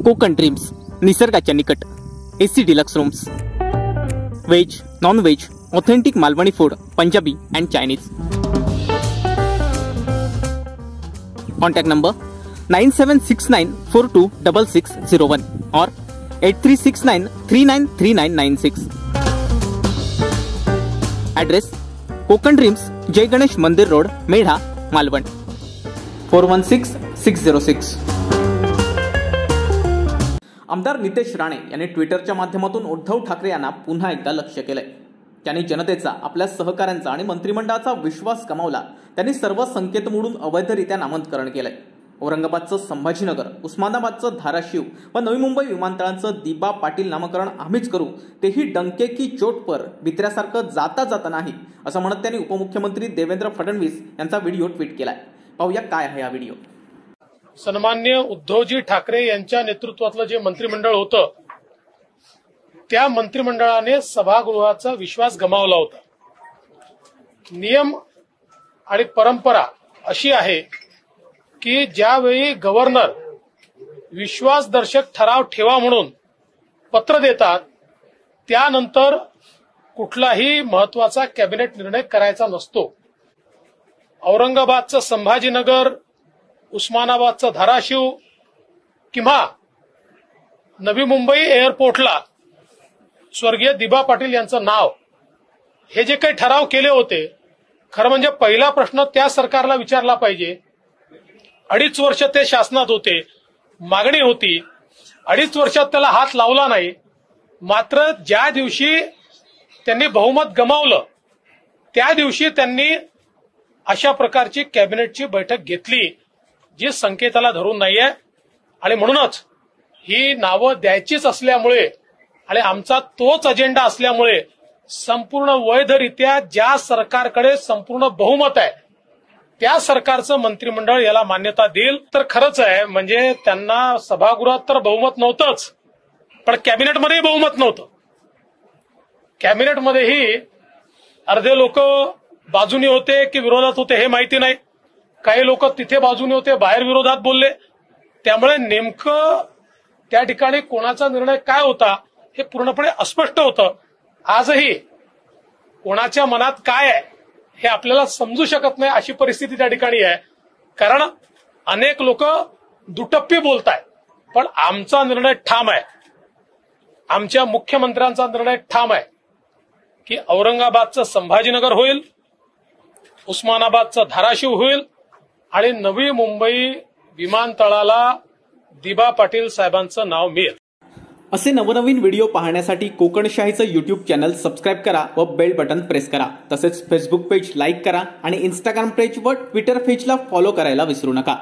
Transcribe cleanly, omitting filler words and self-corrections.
Konkan dreams, निसर्गाच्या निकट, AC deluxe rooms, veg non veg authentic Malvani food, Punjabi and Chinese. Contact number 9769426601 or 8369393996. Address Konkan dreams, Jai Ganesh Mandir road, Medha, Malvan 416606. आमदार नितेश राणे यांनी ट्विटरच्या माध्यमातून उद्धव ठाकरे यांना पुन्हा एकदा लक्ष्य केलंय. त्यांनी जनतेचा, आपल्या सहकाऱ्यांचा आणि मंत्रिमंडळाचा विश्वास गमावला. त्यांनी सर्व संकेत मोडून अवैधरित्या नामकरण केलंय. औरंगाबादचं संभाजीनगर, उस्मानाबादचं धाराशिव व नवी मुंबई विमानतळांचं दिबा पाटील नामकरण आम्हीच करू, तेही डंके की चोट पर, भित्र्यासारखं जाता जाता नाही, असं म्हणत त्यांनी उपमुख्यमंत्री देवेंद्र फडणवीस यांचा व्हिडिओ ट्विट केलाय. पाहूया काय आहे हा व्हिडिओ. सन्मान्य उद्धवजी ठाकरे यांच्या नेतृत्वातलं जे मंत्रिमंडळ होतं, त्या मंत्रिमंडळाने सभागृहाचा विश्वास गमावला होता. नियम आणि परंपरा अशी आहे की ज्यावेळी गव्हर्नर विश्वासदर्शक ठराव ठेवा म्हणून पत्र देतात, त्यानंतर कुठलाही महत्वाचा कॅबिनेट निर्णय करायचा नसतो. औरंगाबादचं संभाजीनगर, उस्मानाबादचं धाराशिव किंवा नवी मुंबई एअरपोर्टला स्वर्गीय दिबा पाटील यांचं नाव, हे जे काही ठराव केले होते, खरं म्हणजे पहिला प्रश्न त्या सरकारला विचारला पाहिजे. 2.5 वर्ष ते शासनात होते, मागणी होती, 2.5 वर्षात त्याला हात लावला नाही. मात्र ज्या दिवशी त्यांनी बहुमत गमावलं, त्या दिवशी त्यांनी अशा प्रकारची कॅबिनेटची बैठक घेतली, जी संकेताला धरून नाहीये. आणि म्हणूनच ही नावं द्यायचीच असल्यामुळे आणि आमचा तोच अजेंडा असल्यामुळे संपूर्ण वैधरित्या ज्या सरकारकडे संपूर्ण बहुमत आहे, त्या सरकारचं मंत्रिमंडळ याला मान्यता देईल. तर खरंच आहे, म्हणजे त्यांना सभागृहात तर बहुमत नव्हतंच, पण कॅबिनेटमध्येही बहुमत नव्हतं. कॅबिनेटमध्येही अर्धे लोक बाजूने होते की विरोधात होते हे माहिती नाही. काही लोक तिथे बाजूने होते, बाहेर विरोधात बोलले. त्यामुळे नेमकं त्या ठिकाणी कोणाचा निर्णय काय होता हे पूर्णपणे अस्पष्ट होतं. आजही कोणाच्या मनात काय आहे हे आपल्याला समजू शकत नाही, अशी परिस्थिती त्या ठिकाणी आहे. कारण अनेक लोक दुटप्पी बोलतायत, पण आमचा निर्णय ठाम आहे, आमच्या मुख्यमंत्र्यांचा निर्णय ठाम आहे की औरंगाबादचं संभाजीनगर होईल, उस्मानाबादचं धाराशिव होईल आणि नवी मुंबई विमानतळाला दिबा पाटील साहेबांचं नाव मिळेल. असे नवनवीन व्हिडिओ पाहण्यासाठी कोकणशाहीचं यूट्यूब चॅनल सबस्क्राईब करा व बेल बटन प्रेस करा. तसेच फेसबुक पेज लाईक करा आणि इंस्टाग्राम पेज व ट्विटर पेजला फॉलो करायला विसरू नका.